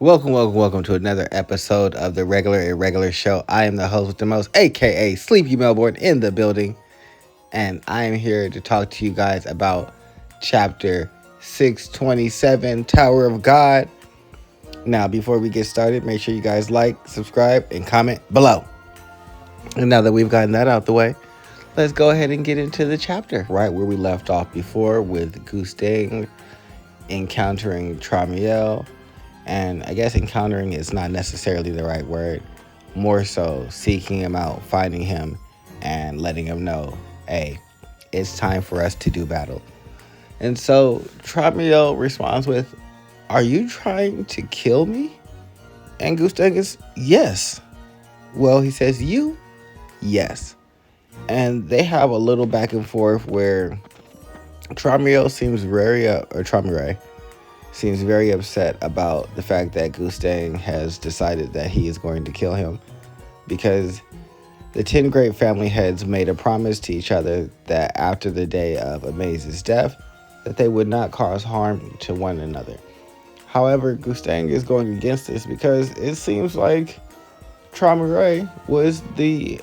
Welcome to another episode of the Irregular show. I am the host with the most, aka Sleepy Melbourne, in the building, and I am here to talk to you guys about chapter 627, Tower of God. Now, before we get started, make sure you guys like, subscribe, and comment below. And now that we've gotten that out the way, let's go ahead and get into the chapter, right where we left off before with Gustang encountering Traumerei. And I guess encountering is not necessarily the right word. More so seeking him out, finding him, and letting him know, hey, it's time for us to do battle. And so Traumerei responds with, are you trying to kill me? And Gustang is, yes. Well, he says, you? Yes. And they have a little back and forth where Traumerei seems very upset about the fact that Gustang has decided that he is going to kill him, because the 10 great family heads made a promise to each other that after the day of Amaze's death, that they would not cause harm to one another. However, Gustang is going against this because it seems like Traumerei was the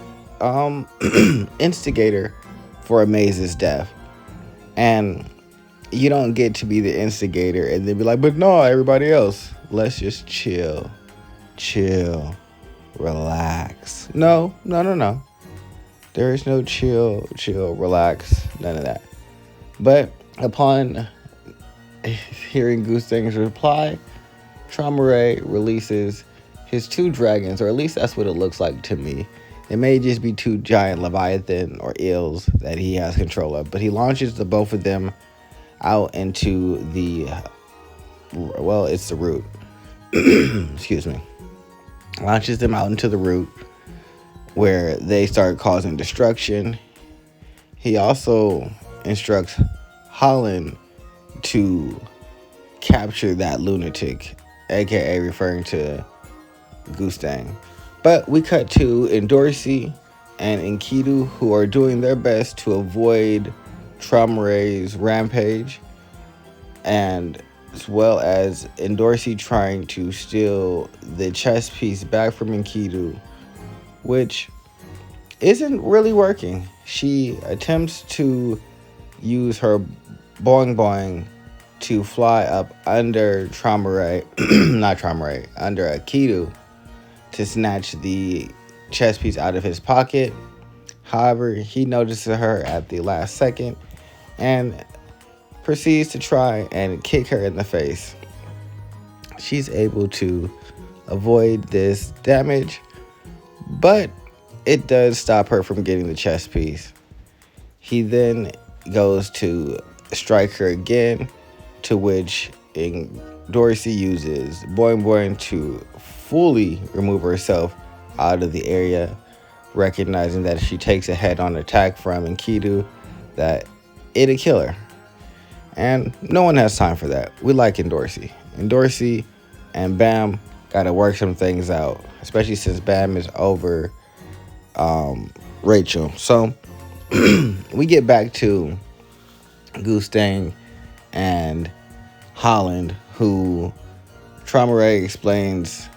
instigator for Amaze's death. And you don't get to be the instigator and then be like, but no, everybody else, let's just chill, relax. No. There is no chill, relax, none of that. But upon hearing Gustang's reply, Traumerei releases his 2 dragons, or at least that's what it looks like to me. It may just be 2 giant Leviathan or eels that he has control of, but he launches the both of them out into it's the root. Excuse me. Launches them out into the root where they start causing destruction. He also instructs Holland to capture that lunatic, aka referring to Gustang. But we cut to Endorsi and Enkidu, who are doing their best to avoid Traumerei's rampage, and as well as Endorsi trying to steal the chess piece back from Enkidu, which isn't really working. She attempts to use her boing to fly up under under Enkidu to snatch the chess piece out of his pocket. However, he notices her at the last second and proceeds to try and kick her in the face. She's able to avoid this damage, but it does stop her from getting the chess piece. He then goes to strike her again, to which Endorsi uses boing to fully remove herself out of the area, recognizing that if she takes a head-on attack from Enkidu, that it'll kill her. And no one has time for that. We like Endorsi. Endorsi and BAAM gotta work some things out, especially since BAAM is over Rachel. So we get back to Gustang and Holland, who Traumerei explains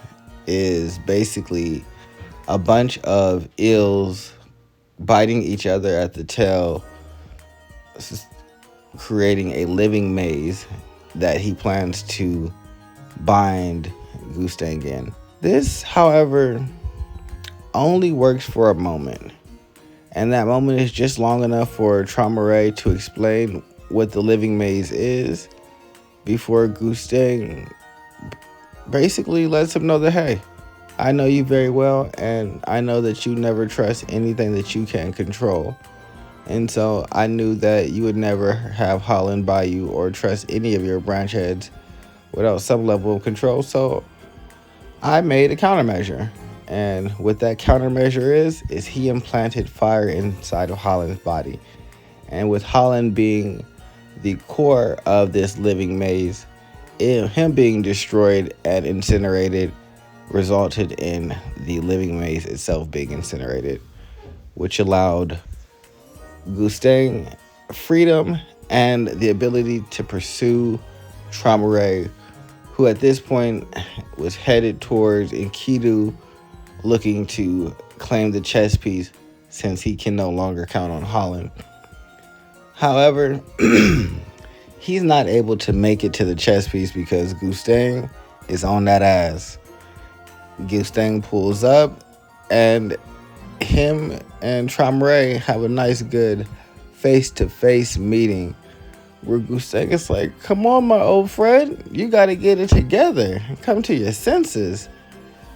is basically a bunch of eels biting each other at the tail, creating a living maze that he plans to bind Gustang in. This, however, only works for a moment, and that moment is just long enough for Traumerei to explain what the living maze is before Gustang basically lets him know that, hey, I know you very well, and I know that you never trust anything that you can't control. And so I knew that you would never have Holland by you or trust any of your branch heads without some level of control. So I made a countermeasure. And what that countermeasure is he implanted fire inside of Holland's body. And with Holland being the core of this living maze, him being destroyed and incinerated resulted in the living maze itself being incinerated, which allowed Gustang freedom and the ability to pursue Traumerei, who at this point was headed towards Enkidu, looking to claim the chess piece since he can no longer count on Holland. However, he's not able to make it to the chess piece because Gustang is on that ass. Gustang pulls up, and him and Traumerei have a nice, good face-to-face meeting where Gustang is like, come on, my old friend, you got to get it together. Come to your senses.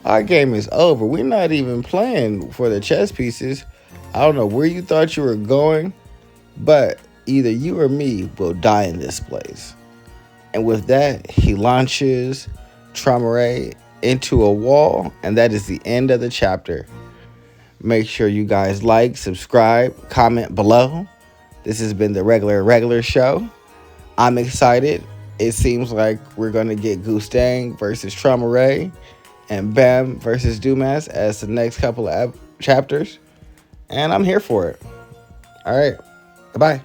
Our game is over. We're not even playing for the chess pieces. I don't know where you thought you were going, but either you or me will die in this place. And with that, he launches Traumerei into a wall, and that is the end of the chapter. Make sure you guys like, subscribe, comment below. This has been the Irregular show. I'm excited. It seems like we're going to get Gustang versus Traumerei and BAAM versus Dumas as the next couple of chapters. And I'm here for it. All right. Goodbye.